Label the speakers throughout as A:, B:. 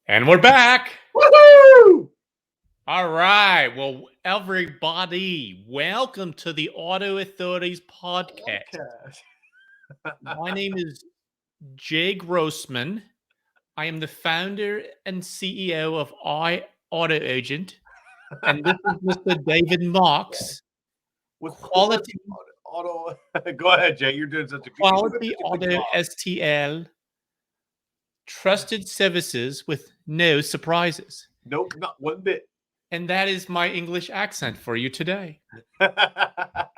A: And we're back.
B: Woohoo!
A: All right. Well, everybody, welcome to the AutoAuthorities Podcast. My name is Jay Grossman. I am the founder and CEO of iAutoAgent. And this is Mr. David Marks.
B: With
A: Quality
B: auto. Go ahead, Jay. You're doing such a good
A: Quality Auto STL. Trusted services with no surprises.
B: Nope, not one bit.
A: And that is my English accent for you today.
B: That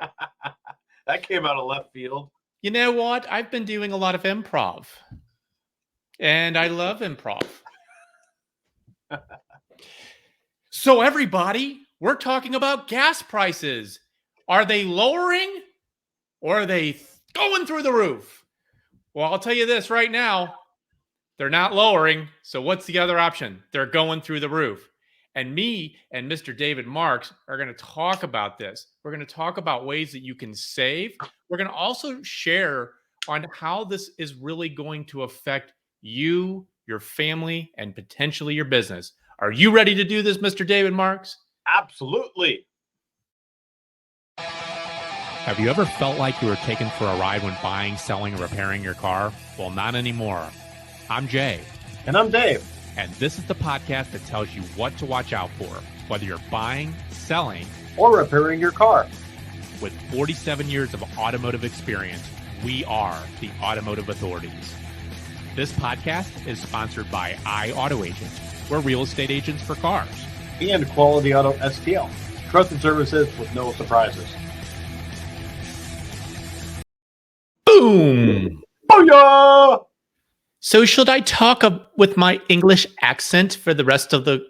B: came out of left field.
A: You know what? I've been doing a lot of improv. And I love improv. So everybody, we're talking about gas prices. Are they lowering or are they going through the roof? Well, I'll tell you this right now. They're not lowering. So what's the other option? They're going through the roof. And me and Mr. David Marks are going to talk about this. We're going to talk about ways that you can save. We're going to also share on how this is really going to affect you, your family, and potentially your business. Are you ready to do this, Mr. David Marks?
B: Absolutely.
A: Have you ever felt like you were taken for a ride when buying, selling, or repairing your car? Well, not anymore. I'm Jay.
B: And I'm Dave.
A: And this is the podcast that tells you what to watch out for, whether you're buying, selling,
B: or repairing your car.
A: With 47 years of automotive experience, we are the Automotive Authorities. This podcast is sponsored by iAutoAgent. We're real estate agents for cars.
B: And Quality Auto STL. Trusted services with no surprises.
A: Boom!
B: Booyah!
A: So should I talk with my English accent for the rest of the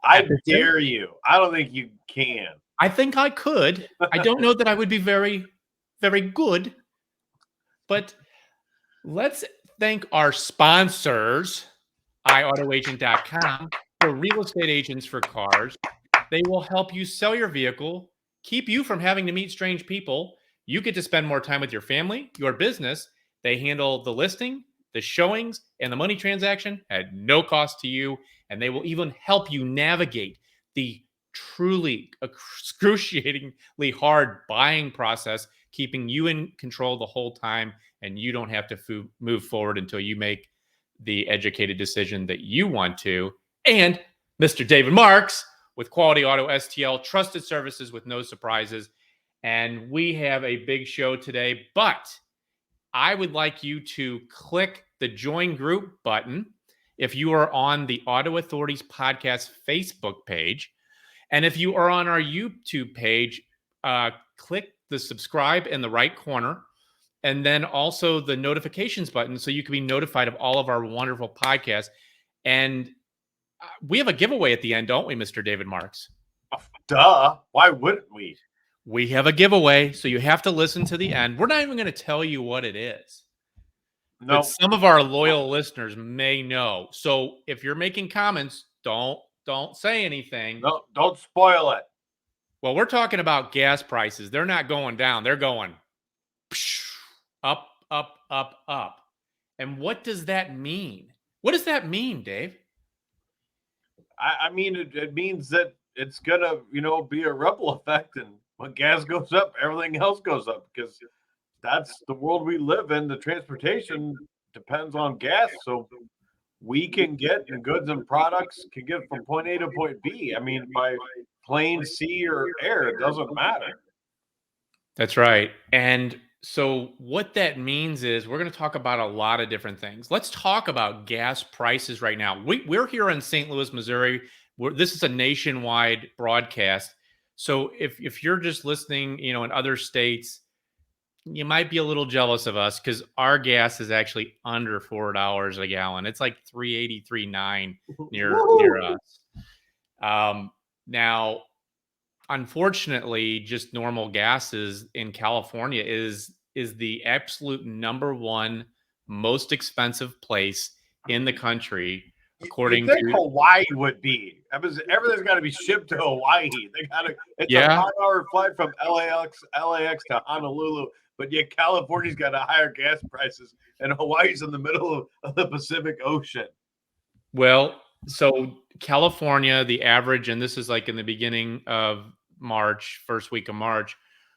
A: episode?
B: Dare you. I don't think you can.
A: I think I could. I don't know that I would be very, very good. But let's thank our sponsors, iAutoAgent.com, for real estate agents for cars. They will help you sell your vehicle, keep you from having to meet strange people. You get to spend more time with your family, your business. They handle the listing, the showings, and the money transaction at no cost to you. And they will even help you navigate the truly excruciatingly hard buying process, keeping you in control the whole time. And you don't have to move forward until you make the educated decision that you want to. And Mr. David Marks with Quality Auto STL, trusted services with no surprises. And we have a big show today, but I would like you to click the join group button if you are on the Auto Authorities Podcast Facebook page. And if you are on our YouTube page, click the subscribe in the right corner, and then also the notifications button so you can be notified of all of our wonderful podcasts. And we have a giveaway at the end, don't we, Mr. David Marks?
B: Duh. Why wouldn't we?
A: We have a giveaway, so you have to listen to the end. We're not even going to tell you what it is.
B: No.
A: But some of our loyal listeners may know. So if you're making comments, don't say anything.
B: No, don't spoil it.
A: Well, we're talking about gas prices. They're not going down. They're going up, up, up, up. And what does that mean? What does that mean, Dave?
B: I mean, it means that it's going to, be a ripple effect. And when gas goes up, everything else goes up because that's the world we live in. The transportation depends on gas. So we can get the goods and products can get from point A to point B. I mean, by plane, sea, or air, it doesn't matter.
A: That's right. And so what that means is we're going to talk about a lot of different things. Let's talk about gas prices right now. We're here in St. Louis, Missouri. This is a nationwide broadcast. So if you're just listening, in other states, you might be a little jealous of us because our gas is actually under $4 a gallon. It's like $3.80, $3.9 near us. Now, unfortunately, just normal gases in California is the absolute number one most expensive place in the country. According
B: you think
A: to
B: Hawaii would be. Everything's got to be shipped to Hawaii. It's a 5-hour flight from LAX to Honolulu, but yet California's got a higher gas prices, and Hawaii's in the middle of the Pacific Ocean.
A: Well, So California, the average, and this is like in the beginning of March, first week of March,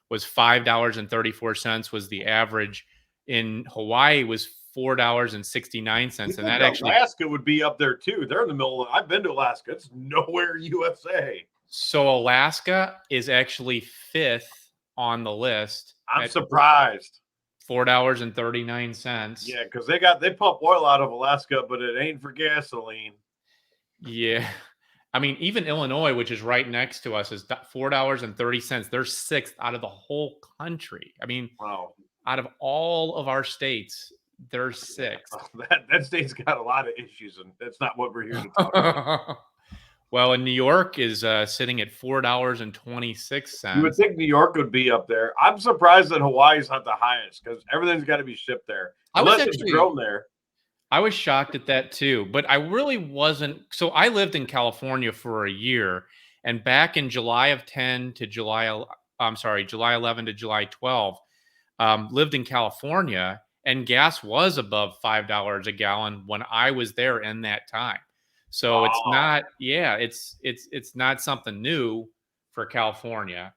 A: was $5.34 was the average. In Hawaii was $4.69.
B: You
A: And
B: think
A: that actually,
B: Alaska would be up there too? They're in the middle of. I've been to Alaska. It's nowhere USA.
A: so Alaska is actually fifth on the list
B: I'm
A: at
B: surprised.
A: $4.39.
B: Yeah, because they pump oil out of Alaska, but it ain't for gasoline.
A: Yeah. I mean, even Illinois, which is right next to us, is $4.30. They're sixth out of the whole country. I mean,
B: Wow.
A: out of all of our states, they're sixth.
B: That state's got a lot of issues, and that's not what we're here to talk about.
A: Well, and New York is sitting at $4.26.
B: You would think New York would be up there. I'm surprised that Hawaii's not the highest because everything's got to be shipped there. Unless it's grown there.
A: I was shocked at that too, but I really wasn't. So I lived in California for a year, and back in July 11 to July 12, lived in California, and gas was above $5 a gallon when I was there in that time. So it's not, it's not something new for California.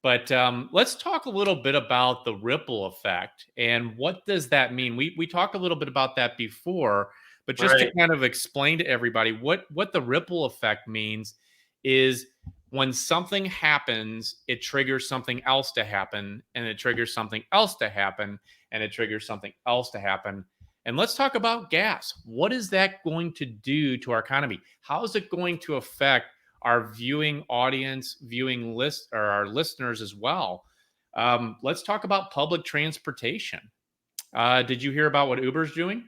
A: But let's talk a little bit about the ripple effect and what does that mean? We talked a little bit about that before, but just to kind of explain to everybody what the ripple effect means is when something happens, it triggers something else to happen, and it triggers something else to happen, and it triggers something else to happen. And let's talk about gas. What is that going to do to our economy? How is it going to affect our viewing audience, viewing list, or our listeners as well? Let's talk about public transportation. Did you hear about what Uber's doing?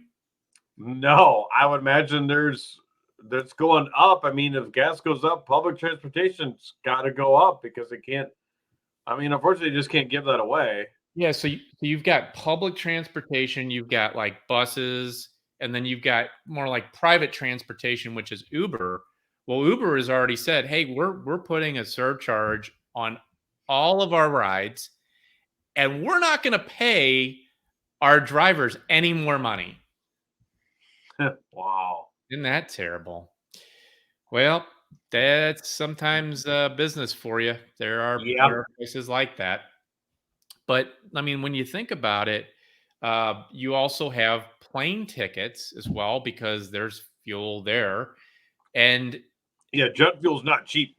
B: No, I would imagine that's going up. I mean, if gas goes up, public transportation's got to go up because it can't. I mean, unfortunately, you just can't give that away.
A: Yeah, so you've got public transportation, you've got like buses, and then you've got more like private transportation, which is Uber. Well, Uber has already said, "Hey, we're putting a surcharge on all of our rides, and we're not going to pay our drivers any more money."
B: Wow.
A: Isn't that terrible? Well, that's sometimes business for you. There are places like that. But I mean, when you think about it, you also have plane tickets as well because there's fuel there. And
B: yeah, jet fuel's not cheap.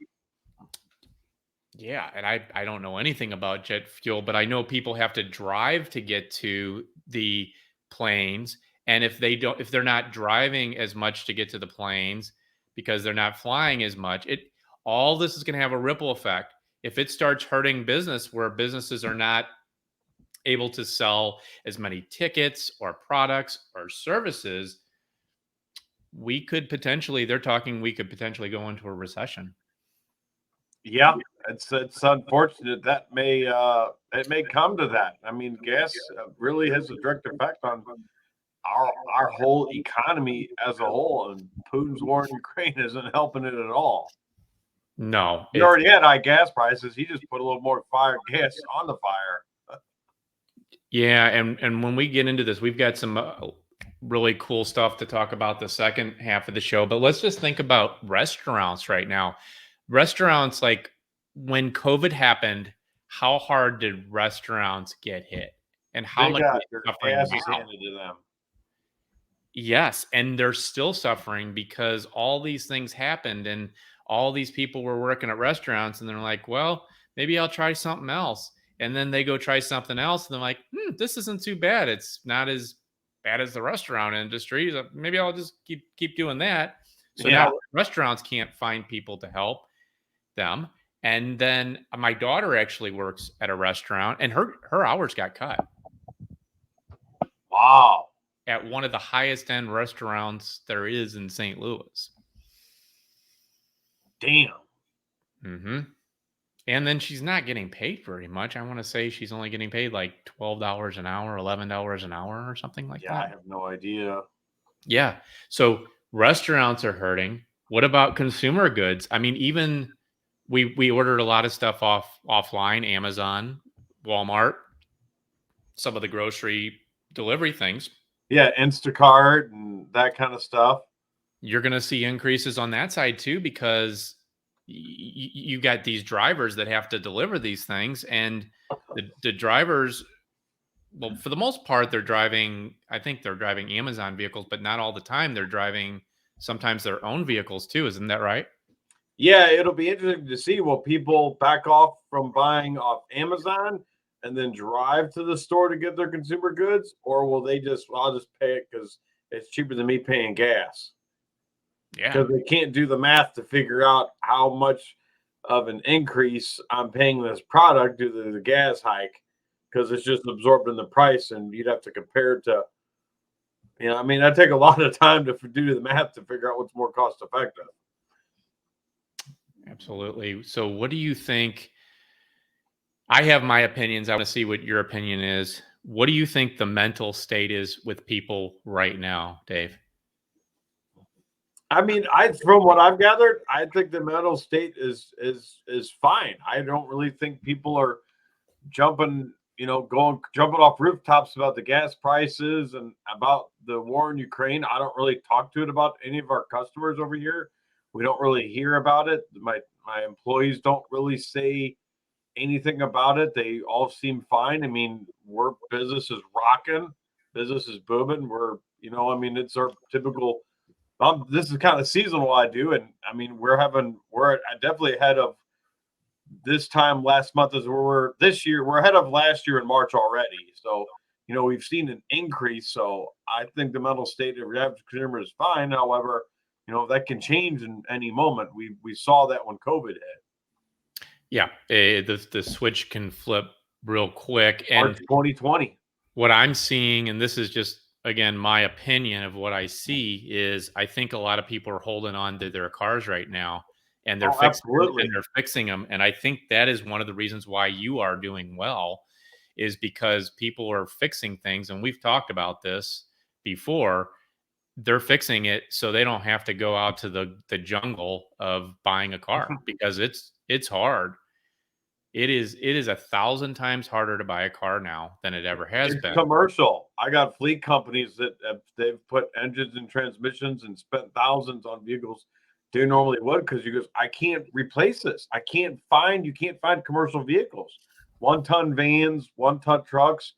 A: Yeah, and I don't know anything about jet fuel, but I know people have to drive to get to the planes, and if they're not driving as much to get to the planes because they're not flying as much, all this is going to have a ripple effect. If it starts hurting business where businesses are not able to sell as many tickets or products or services, they're talking we could potentially go into a recession.
B: Yeah, it's unfortunate that it may come to that. I mean, gas really has a direct effect on our whole economy as a whole, and Putin's war in Ukraine isn't helping it at all.
A: No,
B: he already had high gas prices. He just put a little more gas on the fire.
A: Yeah, and when we get into this, we've got some really cool stuff to talk about the second half of the show. But let's just think about restaurants right now. Restaurants, like when COVID happened, how hard did restaurants get hit, and how much
B: got their asses handed to them?
A: Yes, and they're still suffering because all these things happened, and all these people were working at restaurants, and they're like, "Well, maybe I'll try something else." And then they go try something else, and they're like, "This isn't too bad. It's not as bad as the restaurant industry. So maybe I'll just keep doing that." So now restaurants can't find people to help them. And then my daughter actually works at a restaurant, and her hours got cut.
B: Wow.
A: At one of the highest end restaurants there is in St. Louis.
B: Damn.
A: Mm-hmm. And then she's not getting paid very much. I want to say she's only getting paid like $12 an hour, $11 an hour, or something like that.
B: Yeah, I have no idea.
A: Yeah. So restaurants are hurting. What about consumer goods? I mean, even we ordered a lot of stuff offline, Amazon, Walmart, some of the grocery delivery things.
B: Yeah, Instacart and that kind of stuff.
A: you're going to see increases on that side too, because you got these drivers that have to deliver these things, and the drivers, well, for the most part, I think they're driving Amazon vehicles, but not all the time. They're driving sometimes their own vehicles too. Isn't that right?
B: Yeah, it'll be interesting to see, will people back off from buying off Amazon and then drive to the store to get their consumer goods, or will they just, well, I'll just pay it because it's cheaper than me paying gas?
A: Yeah.
B: Because they can't do the math to figure out how much of an increase I'm paying this product due to the gas hike, because it's just absorbed in the price, and you'd have to compare it to, I mean, I take a lot of time to do the math to figure out what's more cost effective.
A: Absolutely. So what do you think? I have my opinions. I want to see what your opinion is. What do you think the mental state is with people right now, Dave?
B: I mean, from what I've gathered, I think the mental state is fine. I don't really think people are jumping, jumping off rooftops about the gas prices and about the war in Ukraine. I don't really talk to it about any of our customers over here. We don't really hear about it. My employees don't really say anything about it. They all seem fine. I mean, business is rocking, business is booming. I mean, it's our typical. This is kind of seasonal I do, and I mean, we're definitely ahead of this time last month as we're this year. We're ahead of last year in March already. So, we've seen an increase. So I think the mental state of the average consumer is fine. However, that can change in any moment. We saw that when COVID hit.
A: Yeah, the switch can flip real quick.
B: March
A: And
B: 2020.
A: what I'm seeing, and this is just again my opinion of what I see, is I think a lot of people are holding on to their cars right now, and
B: Oh, absolutely.
A: they're fixing them. And I think that is one of the reasons why you are doing well, is because people are fixing things, and we've talked about this before. They're fixing it so they don't have to go out to the jungle of buying a car, because it's hard. It is 1,000 times harder to buy a car now than it ever has
B: It's
A: been.
B: commercial. I got fleet companies that they've put engines and transmissions and spent thousands on vehicles they normally would, because I can't replace this. You can't find commercial vehicles, 1-ton vans, 1-ton trucks.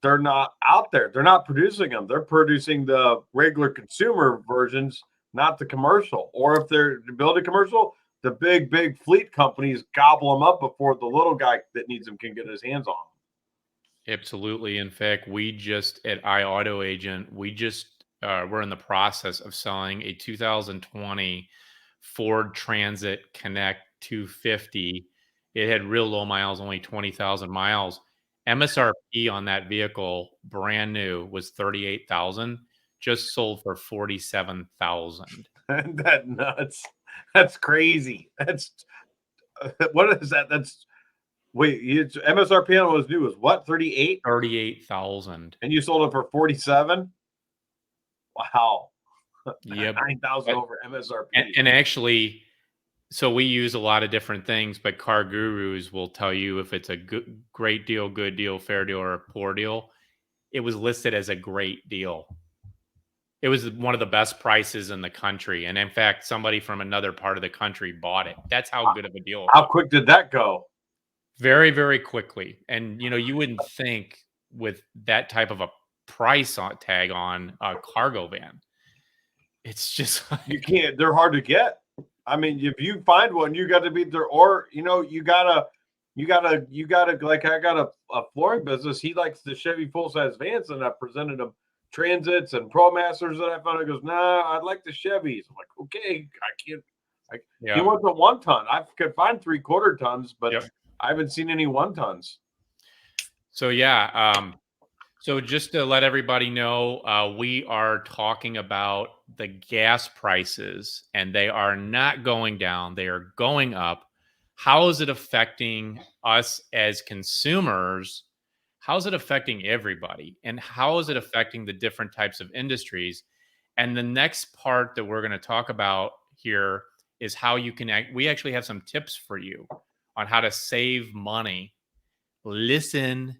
B: They're not out there. They're not producing them. They're producing the regular consumer versions, not the commercial. Or if they're building commercial, the big fleet companies gobble them up before the little guy that needs them can get his hands on them.
A: Absolutely. In fact, we just at iAutoAgent, we're in the process of selling a 2020 Ford Transit Connect 250. It had real low miles, only 20,000 miles. MSRP on that vehicle, brand new, was 38,000. Just sold for 47,000.
B: Isn't that nuts? That's crazy. What is that? MSRP on was new was what? 38?
A: 38,000.
B: And you sold it for 47? Wow.
A: Yep.
B: 9,000 over MSRP.
A: And actually, so we use a lot of different things, but car gurus will tell you if it's a great deal, good deal, fair deal, or a poor deal. It was listed as a great deal. It was one of the best prices in the country. And in fact, somebody from another part of the country bought it. That's how good of a deal it was.
B: How quick did that go?
A: Very, very quickly. And, you wouldn't think with that type of a price tag on a cargo van. It's just
B: you can't. They're hard to get. I mean, if you find one, you got to be there, or you gotta. Like, I got a flooring business. He likes the Chevy full size vans, and I presented him Transits and ProMasters that I found. He goes, "Nah, I'd like the Chevys." I'm like, "Okay, I can't." He wants a 1-ton. I could find 3/4 tons, but I haven't seen any 1-tons.
A: So so just to let everybody know, we are talking about the gas prices, and they are not going down; they are going up. How is it affecting us as consumers? How is it affecting everybody? And how is it affecting the different types of industries? And the next part that we're going to talk about here is how you can we actually have some tips for you on how to save money. Listen,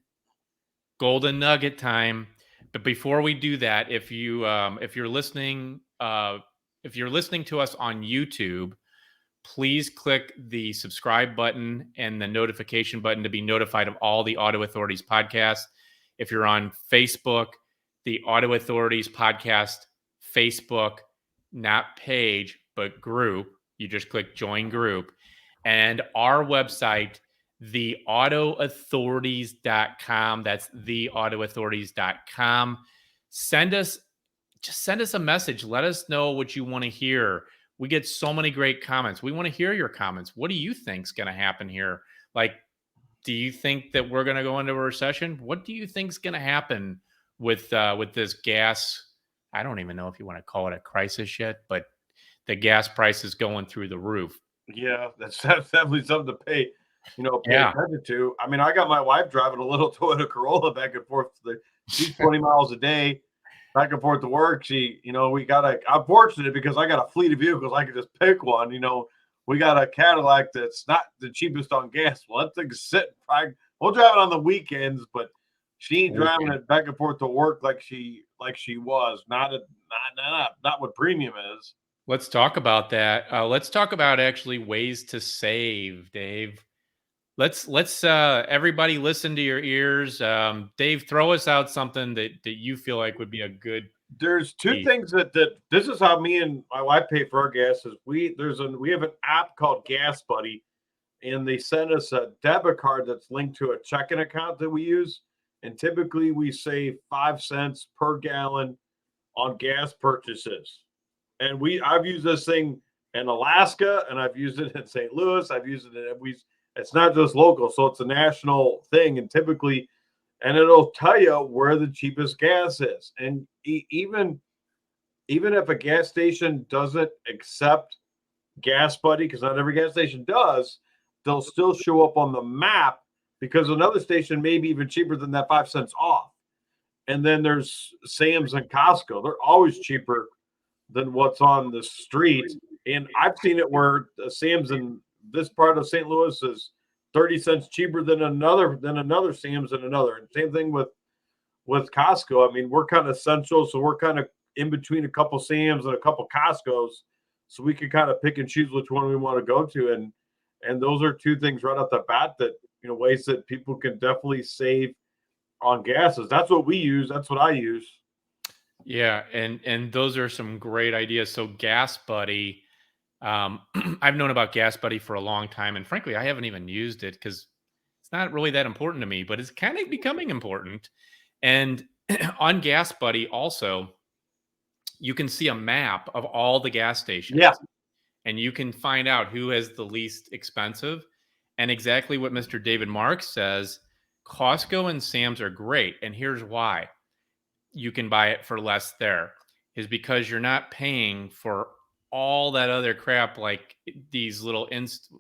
A: golden nugget time. But before we do that, if you're listening, if you're listening to us on YouTube, please click the subscribe button and the notification button to be notified of all the Auto Authorities podcasts. If you're on Facebook, the Auto Authorities Podcast Facebook, not page, but group, you just click join group. And our website, theautoauthorities.com. That's theautoauthorities.com. Send us a message. Let us know what you want to hear. We get so many great comments. We want to hear your comments. What do you think's going to happen here? Like, do you think that we're going to go into a recession? What do you think's going to happen with this gas? I don't even know if you want to call it a crisis yet, but the gas price is going through the roof.
B: Yeah, that's definitely something to pay attention to. I mean, I got my wife driving a little Toyota Corolla back and forth. She's 20 miles a day back and forth to work. I'm fortunate because I got a fleet of vehicles. I could just pick one. We got a Cadillac that's not the cheapest on gas. Well, that thing's sitting. We'll drive it on the weekends, but she ain't driving it back and forth to work like she was. Not what premium is.
A: Let's talk about that. Let's talk about actually ways to save, Dave. Let's everybody listen to your ears. Dave, throw us out something that you feel like would be a good.
B: There's two things that this is how me and my wife pay for our gas. Is we have an app called Gas Buddy, and they send us a debit card that's linked to a checking account that we use, and typically we save 5 cents per gallon on gas purchases. And I've used this thing in Alaska, and I've used it in St. Louis. I've used it it's not just local, so it's a national thing, and typically, and it'll tell you where the cheapest gas is. And even if a gas station doesn't accept Gas Buddy, because not every gas station does, they'll still show up on the map because another station may be even cheaper than that 5 cents off. And then there's Sam's and Costco. They're always cheaper than what's on the street. And I've seen it where Sam's in this part of St. Louis is 30 cents cheaper than another Sam's in another. And same thing with Costco. I mean, we're kind of central, so we're kind of in between a couple Sam's and a couple Costco's, so we can kind of pick and choose which one we want to go to. And those are two things right off the bat that, ways that people can definitely save on gases. That's what we use. That's what I use.
A: Yeah, and those are some great ideas. So Gas Buddy, I've known about Gas Buddy for a long time, and frankly, I haven't even used it because it's not really that important to me, but it's kind of becoming important. And on Gas Buddy, also, you can see a map of all the gas stations.
B: Yeah.
A: And you can find out who has the least expensive. And exactly what Mr. David Marks says, Costco and Sam's are great. And here's why you can buy it for less there, is because you're not paying for all that other crap, like these little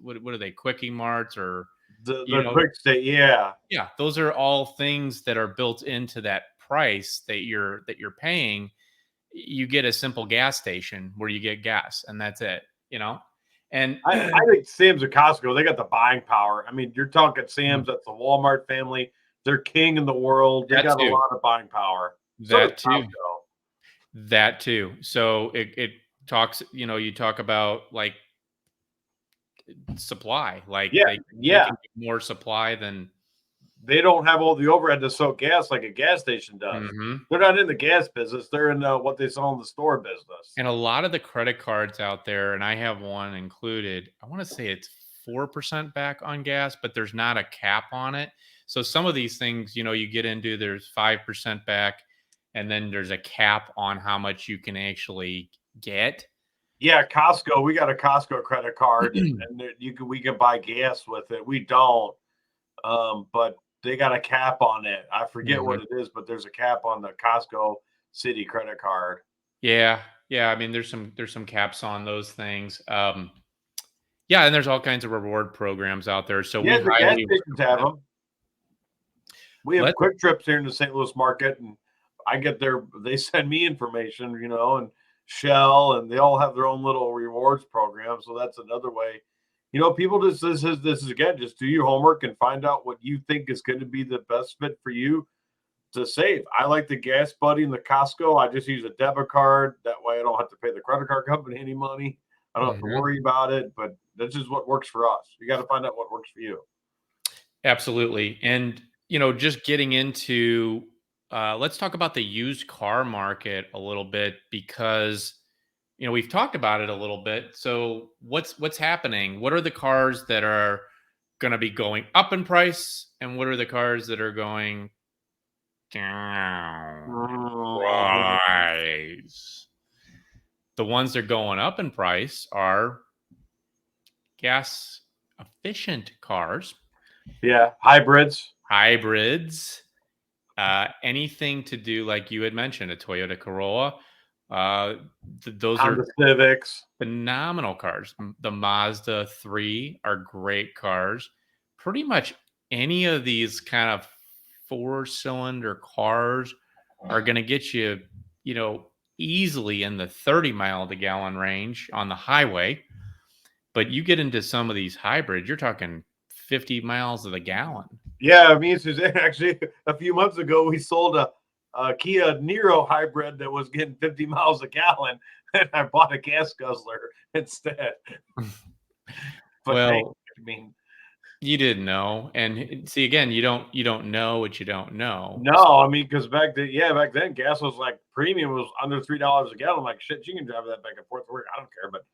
A: what are they, Quickie Marts or
B: the quick state. Yeah.
A: Yeah. Those are all things that are built into that price that you're paying. You get a simple gas station where you get gas and that's it, And
B: I think Sam's and Costco, they got the buying power. I mean, you're talking Sam's, that's the Walmart family. They're king in the world. They got a lot of buying power.
A: That too. So it talks, you talk about like supply, like they can get more supply than.
B: They don't have all the overhead to soak gas like a gas station does. Mm-hmm. They're not in the gas business. They're in what they sell in the store business.
A: And a lot of the credit cards out there, and I have one included, I want to say it's 4% back on gas, but there's not a cap on it. So some of these things, you get into, there's 5% back, and then there's a cap on how much you can actually get.
B: Yeah, Costco, we got a Costco credit card, and we can buy gas with it. We don't, but they got a cap on it. I forget what it is, but there's a cap on the Costco City credit card.
A: Yeah. I mean, there's some caps on those things. And there's all kinds of reward programs out there. So
B: the gas stations have them. We have Quick Trips here in the St. Louis market, and I get they send me information, and Shell, and they all have their own little rewards program. So that's another way. People this is again, just do your homework and find out what you think is going to be the best fit for you to save. I like the Gas Buddy and the Costco. I just use a debit card. That way I don't have to pay the credit card company any money. I don't have to
A: Mhm.
B: worry about it, but that's just what works for us. You got to find out what works for you.
A: Absolutely. And, just getting into, let's talk about the used car market a little bit because, we've talked about it a little bit. So what's happening? What are the cars that are going to be going up in price, and what are the cars that are going down in
B: Mhm.
A: price? The ones that are going up in price are gas efficient cars,
B: Yeah, hybrids,
A: hybrids, anything to do, like you had mentioned, a Toyota Corolla. Uh, those are
B: Honda Civics.
A: phenomenal cars. The Mazda 3 are great cars. Pretty much any of these kind of four-cylinder cars are going to get you, you know, easily in the 30 mile to gallon range on the highway. But you get into some of these hybrids, you're talking 50 miles to the gallon.
B: Yeah, me and Suzanne actually a few months ago we sold a Kia Niro hybrid that was getting 50 miles a gallon, and I bought a gas guzzler instead. But hey,
A: Well,
B: I mean,
A: you didn't know. And see, again, you don't know what you don't know.
B: no, I mean, because back then gas was like premium was under $3 a gallon. I'm like, shit, you can drive that back and forth to work. I don't care. But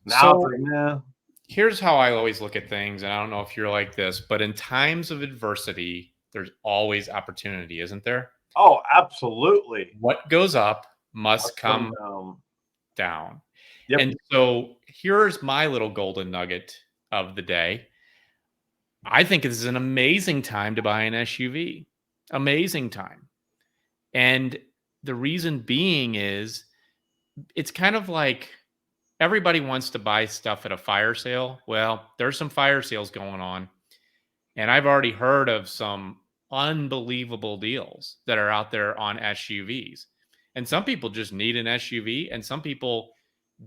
B: now it's
A: So
B: like, nah.
A: here's how I always look at things, and I don't know if you're like this, but in times of adversity, there's always opportunity, isn't there?
B: Oh, absolutely.
A: What goes up must
B: Must come
A: come
B: down.
A: down.
B: Yep.
A: And so here's my little golden nugget of the day. I think this is an amazing time to buy an SUV. Amazing time. And the reason being is it's kind of like everybody wants to buy stuff at a fire sale. Well, there's some fire sales going on. And I've already heard of some unbelievable deals that are out there on SUVs. And some people just need an SUV, and some people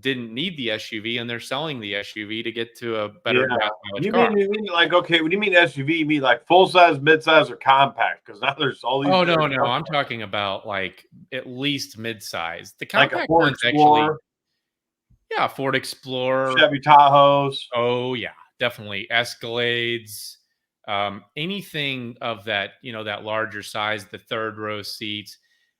A: didn't need the SUV and they're selling the SUV to get to a better
B: Yeah.
A: gas mileage
B: You
A: car.
B: mean like, okay, when you mean SUV, you mean like full size, mid size, or compact? Because now there's all these
A: Oh, no,
B: different
A: no.
B: cars,
A: I'm talking about like at least mid-size. The
B: like a
A: compact
B: Ford
A: ones actually,
B: Explorer,
A: yeah, Ford Explorer.
B: Chevy Tahoes.
A: Oh, yeah, definitely. Escalades, anything of that, that larger size, the third row seats.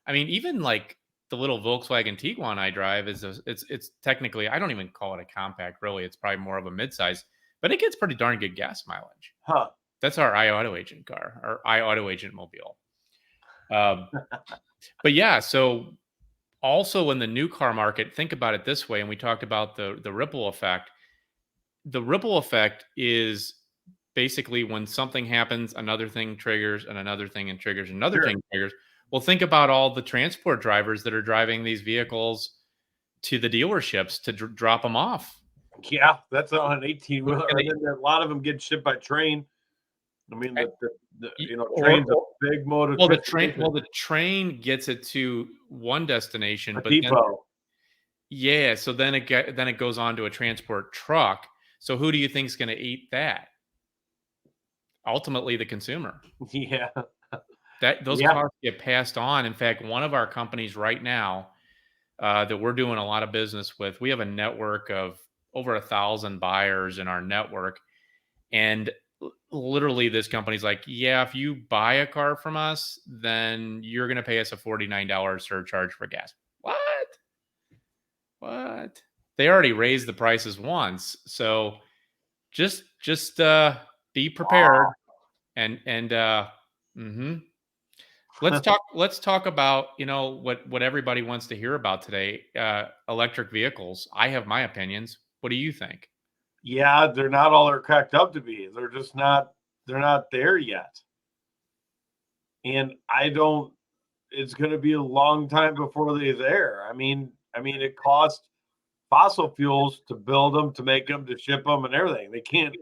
A: I mean, even like the little Volkswagen Tiguan I drive it's technically, I don't even call it a compact, really. It's probably more of a midsize, but it gets pretty darn good gas mileage.
B: Huh.
A: That's our iAuto Agent car, our iAuto Agent mobile. Um, but yeah, so also in the new car market, think about it this way, and we talked about the ripple effect. The ripple effect is basically when something happens, another thing triggers, and another thing and triggers, another
B: Sure.
A: thing triggers. Well, think about all the transport drivers that are driving these vehicles to the dealerships to drop them off.
B: Yeah, that's on an 18
A: Who's
B: wheeler,
A: gonna
B: and then a lot of them get shipped by train. I mean, the
A: or,
B: train's a big mode of
A: well,
B: transportation.
A: the train gets it to one destination,
B: A
A: but then
B: depot.
A: yeah, so then it goes on to a transport truck. So who do you think is going to eat that? Ultimately, the consumer.
B: Yeah.
A: That those
B: Yeah.
A: costs get passed on. In fact, one of our companies right now that we're doing a lot of business with, we have a network of over 1,000 buyers in our network, and literally, this company's like, "Yeah, if you buy a car from us, then you're going to pay us a $49 surcharge for gas." What? What? They already raised the prices once, so just be prepared
B: Wow.
A: and mhm. Let's talk about, what everybody wants to hear about today, electric vehicles. I have my opinions. What do you think?
B: Yeah, they're not all they're cracked up to be. They're just not. They're not there yet. And I don't. It's going to be a long time before they're there. I mean, it costs fossil fuels to build them, to make them, to ship them, and everything. They can't.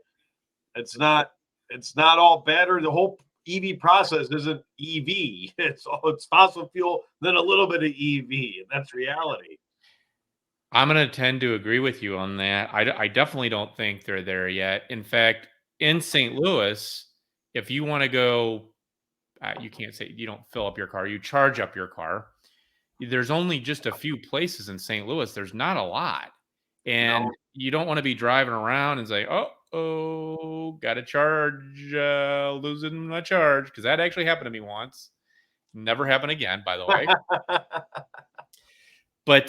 B: It's not. It's not all better. The whole EV process isn't EV. It's fossil fuel, then a little bit of EV, and that's reality.
A: I'm gonna tend to agree with you on that. I definitely don't think they're there yet. In fact, in St. Louis, if you wanna go, you can't say you don't fill up your car, you charge up your car. There's only just a few places in St. Louis. There's not a lot. And
B: No.
A: you don't want to be driving around and say, oh, got to charge, losing my charge. Because that actually happened to me once. Never happen again, by the way. But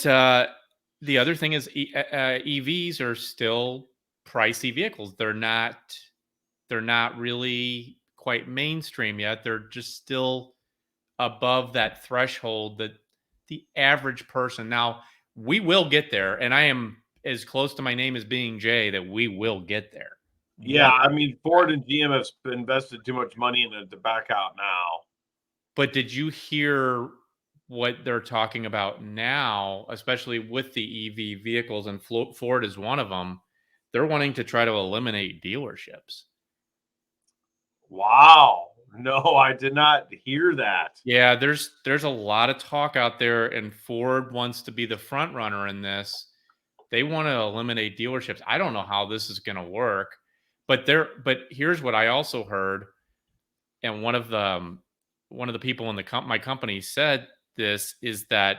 A: the other thing is EVs are still pricey vehicles. They're not really quite mainstream yet. They're just still above that threshold that the average person. Now, we will get there, and I am as close to my name as being Jay that we will get there.
B: Yeah,
A: One,
B: I mean, Ford and GM have invested too much money in it to back out now.
A: but did you hear what they're talking about now, especially with the EV vehicles, and Ford is one of them? They're wanting to try to eliminate dealerships.
B: Wow. No, I did not hear that.
A: Yeah, there's a lot of talk out there, and Ford wants to be the front runner in this. They want to eliminate dealerships. I don't know how this is going to work, but here's what I also heard, and one of the people in my company said this is that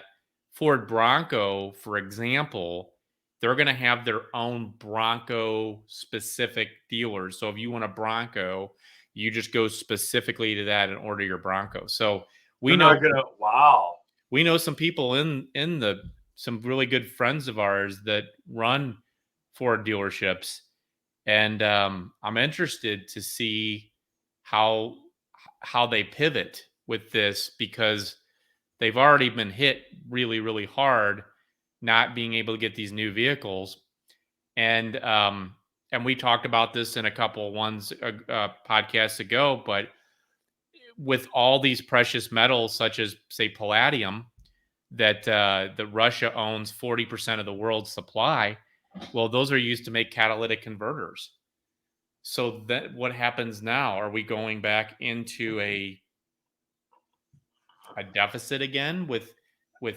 A: Ford Bronco, for example, they're going to have their own Bronco specific dealers. So if you want a Bronco, you just go specifically to that and order your Bronco. So we
B: They're
A: know
B: not gonna. Wow.
A: we know some people in the some really good friends of ours that run Ford dealerships, and I'm interested to see how they pivot with this, because they've already been hit really, really hard not being able to get these new vehicles. And we talked about this in a couple ones podcasts ago, but with all these precious metals such as, say, palladium, that Russia owns 40% of the world's supply, well, those are used to make catalytic converters. So that what happens now? Are we going back into a deficit again with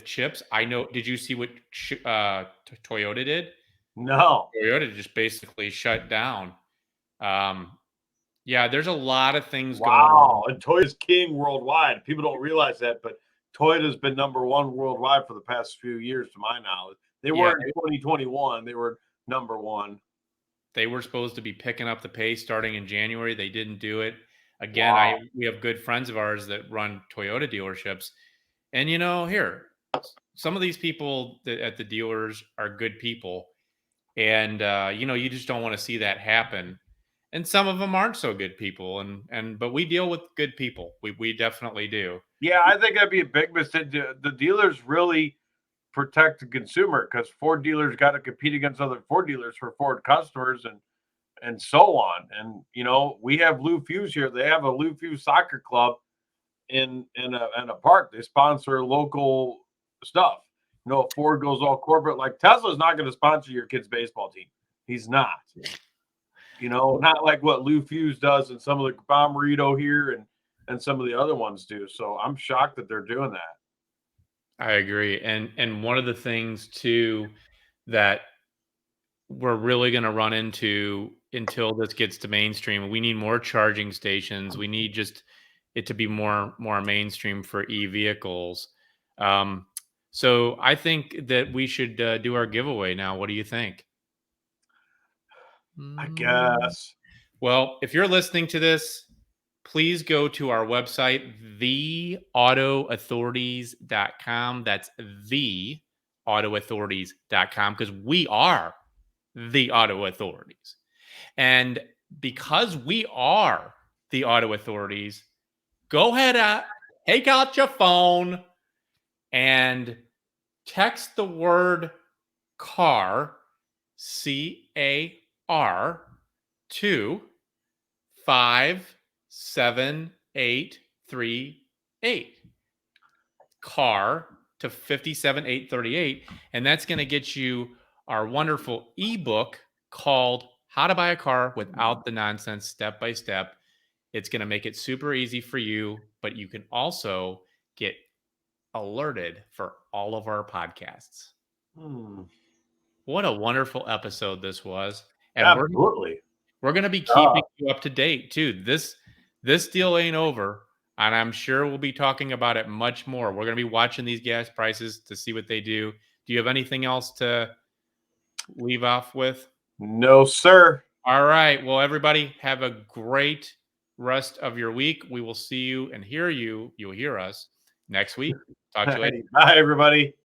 A: chips? I know. Did you see what Toyota did?
B: No.
A: Toyota just basically shut down. Yeah, there's a lot of things going
B: Wow.
A: on.
B: And Toyota's king worldwide. People don't realize that, but Toyota's been number one worldwide for the past few years, to my knowledge. They
A: Yeah,
B: were in 2021. They were number one.
A: they were supposed to be picking up the pace starting in January. They didn't do it. Again,
B: Wow.
A: we have good friends of ours that run Toyota dealerships, and here, some of these people at the dealers are good people, and you just don't want to see that happen. And some of them aren't so good people, but we deal with good people. We definitely do.
B: Yeah, I think that'd be a big mistake. The dealers really protect the consumer because Ford dealers got to compete against other Ford dealers for Ford customers and so on. And we have Lou Fuse here. They have a Lou Fuse soccer club in a park. They sponsor local stuff. If Ford goes all corporate, like Tesla's not going to sponsor your kid's baseball team. He's not. Not like what Lou Fuse does and some of the Bomberito here and some of the other ones do. So I'm shocked that they're doing that.
A: I agree. And one of the things too that we're really going to run into until this gets to mainstream, we need more charging stations. We need just it to be more mainstream for e-vehicles. So I think that we should do our giveaway now. What do you think?
B: I guess.
A: Well, if you're listening to this, please go to our website, theautoauthorities.com. That's theautoauthorities.com, because we are the Auto Authorities. And because we are the Auto Authorities, go ahead, take out your phone and text the word car, CAR, to 57838. Car to 57838. And that's going to get you our wonderful ebook called How to Buy a Car Without the Nonsense, Step by Step. It's going to make it super easy for you, but you can also get alerted for all of our podcasts. What a wonderful episode this was. And
B: Absolutely.
A: we're going to be keeping you up to date too. This deal ain't over. and I'm sure we'll be talking about it much more. We're going to be watching these gas prices to see what they do. Do you have anything else to leave off with?
B: No, sir.
A: All right. Well, everybody, have a great rest of your week. We will see you and hear you. You'll hear us next week. Talk to you later.
B: Bye, everybody.